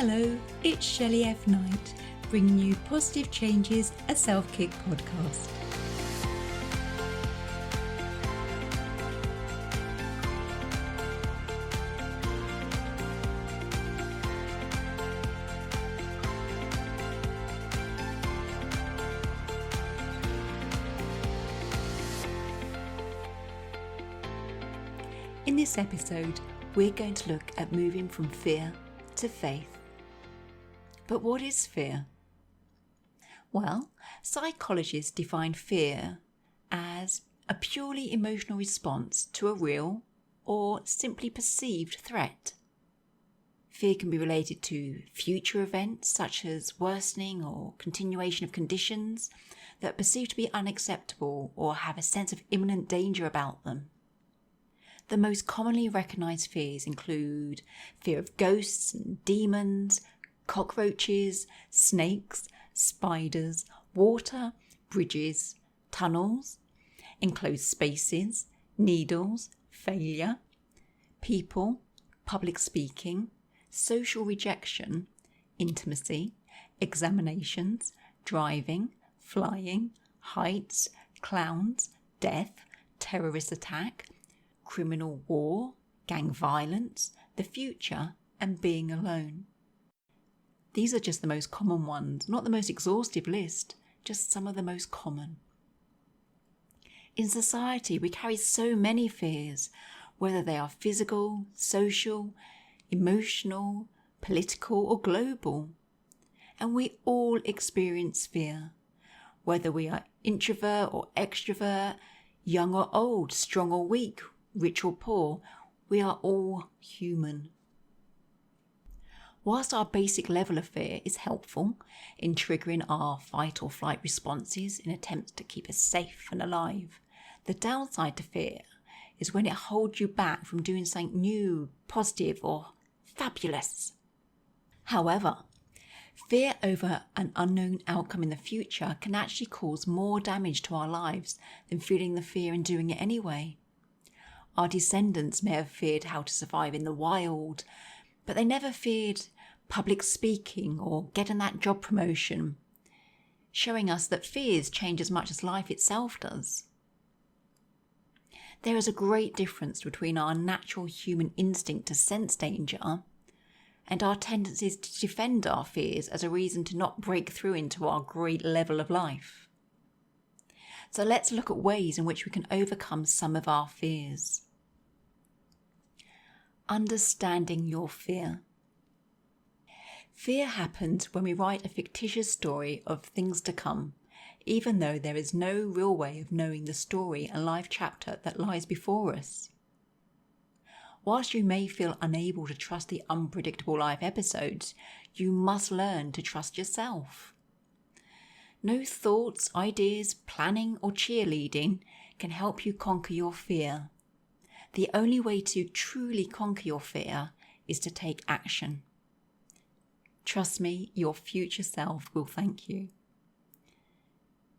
Hello, it's Shelley F Knight, bringing you Positive Changes, a Self-Kick podcast. In this episode, we're going to look at moving from fear to faith. But what is fear? Well, psychologists define fear as a purely emotional response to a real or simply perceived threat. Fear can be related to future events such as worsening or continuation of conditions that are perceived to be unacceptable or have a sense of imminent danger about them. The most commonly recognised fears include fear of ghosts and demons, cockroaches, snakes, spiders, water, bridges, tunnels, enclosed spaces, needles, failure, people, public speaking, social rejection, intimacy, examinations, driving, flying, heights, clowns, death, terrorist attack, criminal war, gang violence, the future, and being alone. These are just the most common ones, not the most exhaustive list, just some of the most common. In society, we carry so many fears, whether they are physical, social, emotional, political, or global. And we all experience fear, whether we are introvert or extrovert, young or old, strong or weak, rich or poor, we are all human. Whilst our basic level of fear is helpful in triggering our fight or flight responses in attempts to keep us safe and alive, the downside to fear is when it holds you back from doing something new, positive, or fabulous. However, fear over an unknown outcome in the future can actually cause more damage to our lives than feeling the fear and doing it anyway. Our descendants may have feared how to survive in the wild, but they never feared public speaking or getting that job promotion, showing us that fears change as much as life itself does. There is a great difference between our natural human instinct to sense danger and our tendencies to defend our fears as a reason to not break through into our great level of life. So let's look at ways in which we can overcome some of our fears. Understanding your fear. Fear happens when we write a fictitious story of things to come, even though there is no real way of knowing the story and life chapter that lies before us. Whilst you may feel unable to trust the unpredictable life episodes, you must learn to trust yourself. No thoughts, ideas, planning, or cheerleading can help you conquer your fear. The only way to truly conquer your fear is to take action. Trust me, your future self will thank you.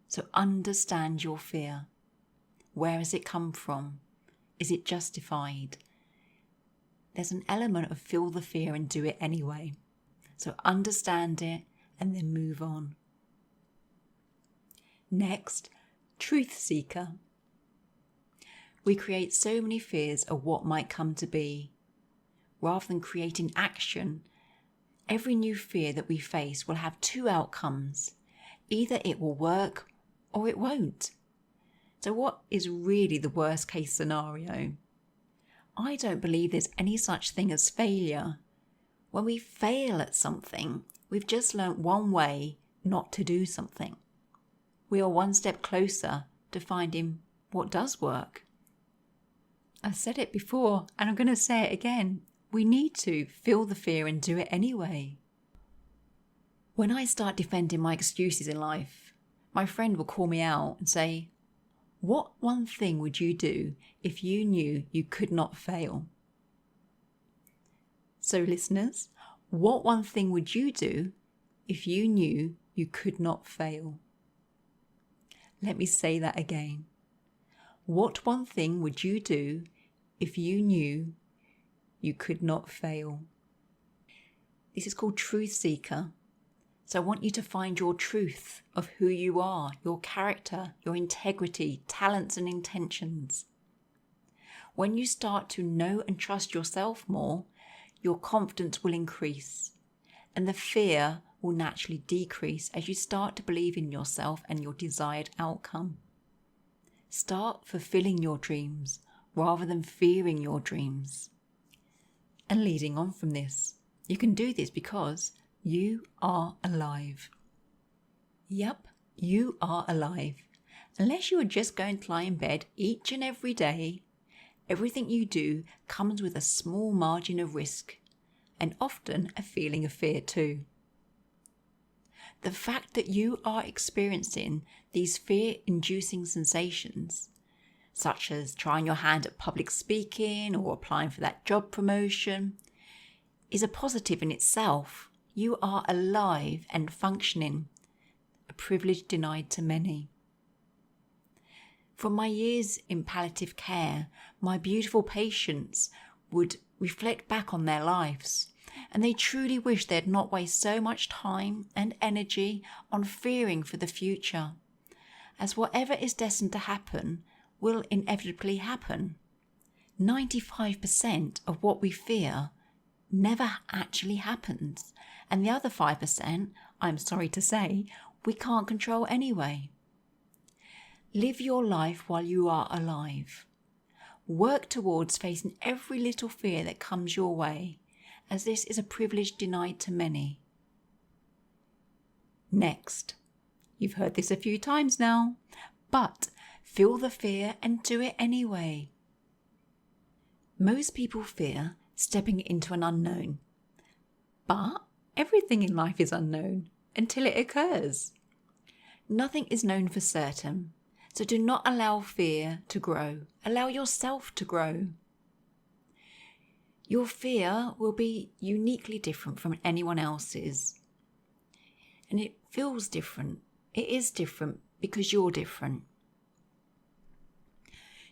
So understand your fear. Where has it come from? Is it justified? There's an element of feel the fear and do it anyway. So understand it and then move on. Next, truth seeker. We create so many fears of what might come to be. Rather than creating action, every new fear that we face will have two outcomes. Either it will work or it won't. So what is really the worst case scenario? I don't believe there's any such thing as failure. When we fail at something, we've just learnt one way not to do something. We are one step closer to finding what does work. I've said it before and I'm going to say it again. We need to feel the fear and do it anyway. When I start defending my excuses in life, my friend will call me out and say, "What one thing would you do if you knew you could not fail?" So listeners, what one thing would you do if you knew you could not fail? Let me say that again. What one thing would you do if you knew you could not fail? This is called truth seeker. So I want you to find your truth of who you are, your character, your integrity, talents and intentions. When you start to know and trust yourself more, your confidence will increase and the fear will naturally decrease as you start to believe in yourself and your desired outcome. Start fulfilling your dreams rather than fearing your dreams. And leading on from this, you can do this because you are alive. Yep, you are alive. Unless you are just going to lie in bed each and every day, everything you do comes with a small margin of risk and often a feeling of fear too. The fact that you are experiencing these fear-inducing sensations, such as trying your hand at public speaking or applying for that job promotion, is a positive in itself. You are alive and functioning, a privilege denied to many. From my years in palliative care, my beautiful patients would reflect back on their lives, and they truly wish they had not wasted so much time and energy on fearing for the future, as whatever is destined to happen will inevitably happen. 95% of what we fear never actually happens, and the other 5%, I'm sorry to say, we can't control anyway. Live your life while you are alive. Work towards facing every little fear that comes your way, as this is a privilege denied to many. Next, you've heard this a few times now, but feel the fear and do it anyway. Most people fear stepping into an unknown, but everything in life is unknown until it occurs. Nothing is known for certain, so do not allow fear to grow. Allow yourself to grow. Your fear will be uniquely different from anyone else's. And it feels different. It is different because you're different.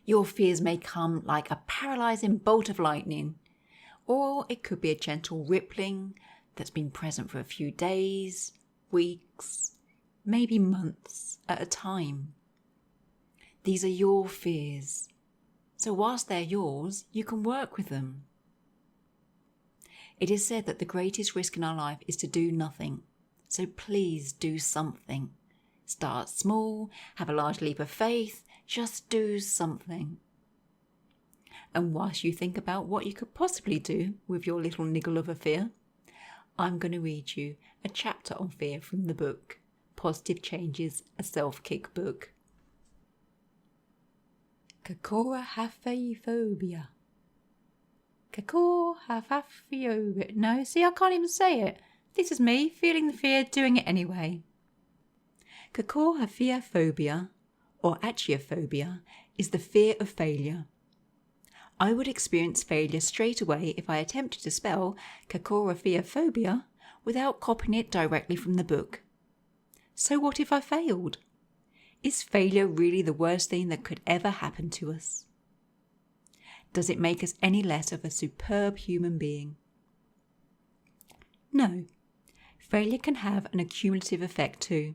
Your fears may come like a paralyzing bolt of lightning, or it could be a gentle rippling that's been present for a few days, weeks, maybe months at a time. These are your fears. So whilst they're yours, you can work with them. It is said that the greatest risk in our life is to do nothing. So please do something. Start small, have a large leap of faith, just do something. And whilst you think about what you could possibly do with your little niggle of a fear, I'm going to read you a chapter on fear from the book, Positive Changes, a Self-Kick book. Kakorrhaphiophobia. Kakorrhaphiophobia. No, see, I can't even say it. This is me feeling the fear, doing it anyway. Kakorrhaphiophobia, or achiophobia, is the fear of failure. I would experience failure straight away if I attempted to spell Kakorrhaphiophobia without copying it directly from the book. So what if I failed? Is failure really the worst thing that could ever happen to us? Does it make us any less of a superb human being? No. Failure can have an accumulative effect too.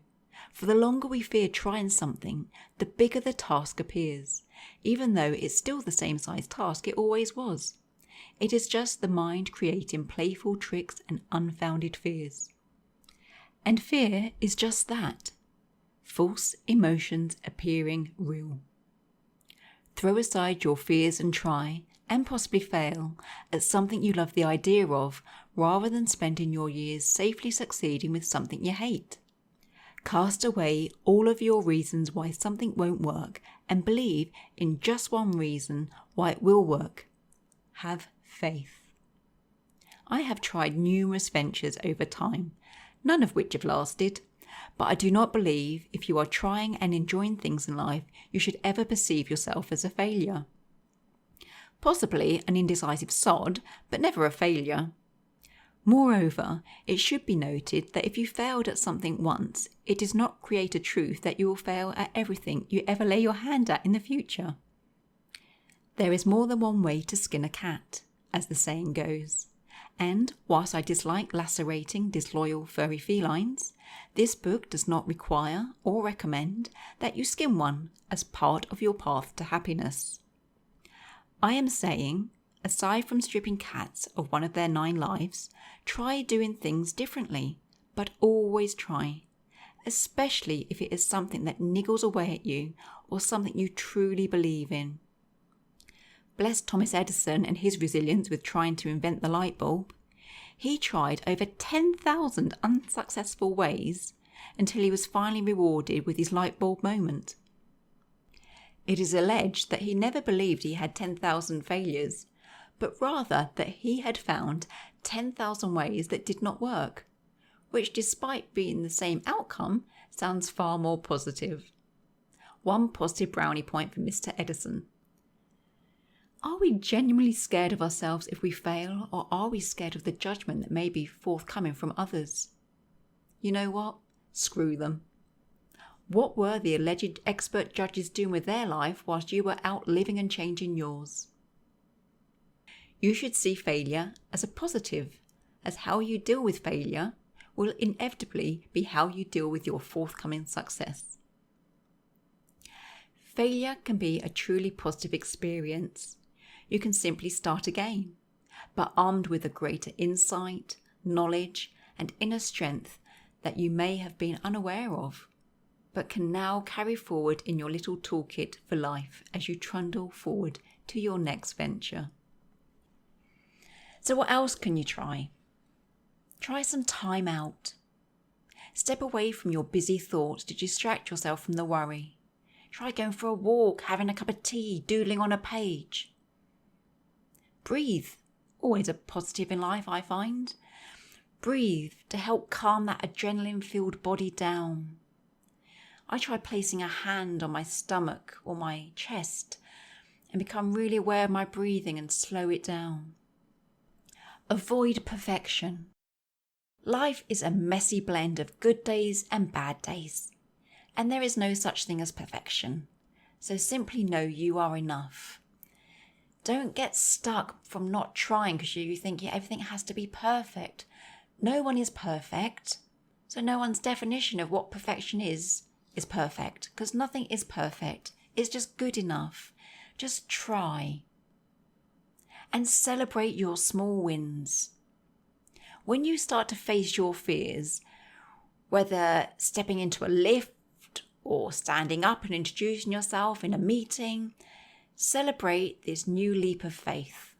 For the longer we fear trying something, the bigger the task appears, even though it's still the same size task it always was. It is just the mind creating playful tricks and unfounded fears. And fear is just that. False emotions appearing real. Throw aside your fears and try, and possibly fail, at something you love the idea of, rather than spending your years safely succeeding with something you hate. Cast away all of your reasons why something won't work and believe in just one reason why it will work. Have faith. I have tried numerous ventures over time, none of which have lasted, but I do not believe if you are trying and enjoying things in life, you should ever perceive yourself as a failure. Possibly an indecisive sod, but never a failure. Moreover, it should be noted that if you failed at something once, it does not create a truth that you will fail at everything you ever lay your hand at in the future. There is more than one way to skin a cat, as the saying goes, And whilst I dislike lacerating disloyal furry felines, this book does not require or recommend that you skin one as part of your path to happiness. I am saying, aside from stripping cats of one of their 9 lives, try doing things differently, but always try, especially if it is something that niggles away at you or something you truly believe in. Bless Thomas Edison and his resilience with trying to invent the light bulb. He tried over 10,000 unsuccessful ways until he was finally rewarded with his light bulb moment. It is alleged that he never believed he had 10,000 failures, but rather that he had found 10,000 ways that did not work, which despite being the same outcome, sounds far more positive. One positive brownie point for Mr. Edison. Are we genuinely scared of ourselves if we fail, or are we scared of the judgment that may be forthcoming from others? You know what? Screw them. What were the alleged expert judges doing with their life whilst you were out living and changing yours? You should see failure as a positive, as how you deal with failure will inevitably be how you deal with your forthcoming success. Failure can be a truly positive experience. You can simply start again, but armed with a greater insight, knowledge, and inner strength that you may have been unaware of, but can now carry forward in your little toolkit for life as you trundle forward to your next venture. So what else can you try? Try some time out. Step away from your busy thoughts to distract yourself from the worry. Try going for a walk, having a cup of tea, doodling on a page. Breathe. Always a positive in life, I find. Breathe to help calm that adrenaline-filled body down. I try placing a hand on my stomach or my chest and become really aware of my breathing and slow it down. Avoid perfection. Life is a messy blend of good days and bad days, and there is no such thing as perfection. So simply know you are enough. Don't get stuck from not trying because you think everything has to be perfect. No one is perfect, so no one's definition of what perfection is perfect, because nothing is perfect. It's just good enough. Just try. And celebrate your small wins. When you start to face your fears, whether stepping into a lift or standing up and introducing yourself in a meeting, celebrate this new leap of faith.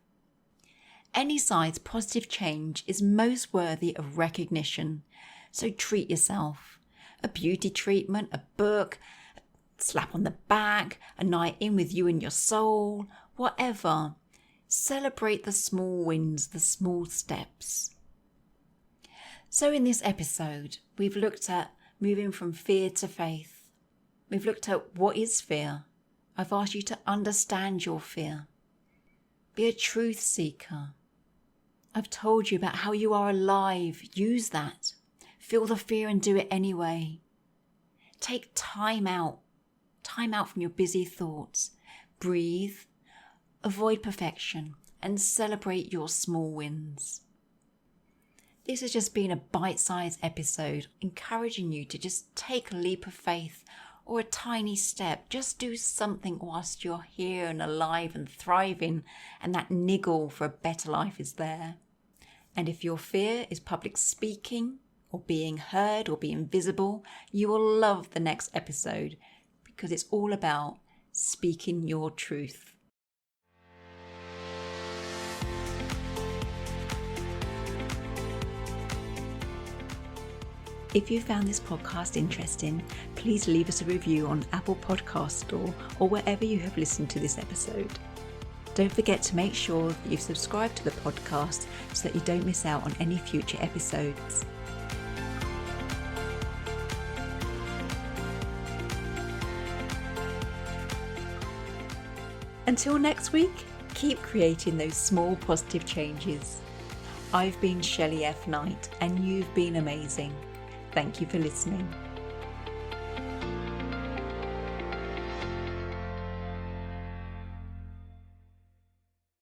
Any size positive change is most worthy of recognition, so treat yourself. A beauty treatment, a book, a slap on the back, a night in with you and your soul, whatever. Celebrate the small wins, the small steps. So in this episode, we've looked at moving from fear to faith. We've looked at what is fear. I've asked you to understand your fear. Be a truth seeker. I've told you about how you are alive. Use that. Feel the fear and do it anyway. Take time out. Time out from your busy thoughts. Breathe. Avoid perfection and celebrate your small wins. This has just been a bite-sized episode encouraging you to just take a leap of faith or a tiny step. Just do something whilst you're here and alive and thriving, and that niggle for a better life is there. And if your fear is public speaking or being heard or being visible, you will love the next episode because it's all about speaking your truth. If you found this podcast interesting, please leave us a review on Apple Podcast Store or wherever you have listened to this episode. Don't forget to make sure that you've subscribed to the podcast so that you don't miss out on any future episodes. Until next week, keep creating those small positive changes. I've been Shelley F. Knight, and you've been amazing. Thank you for listening.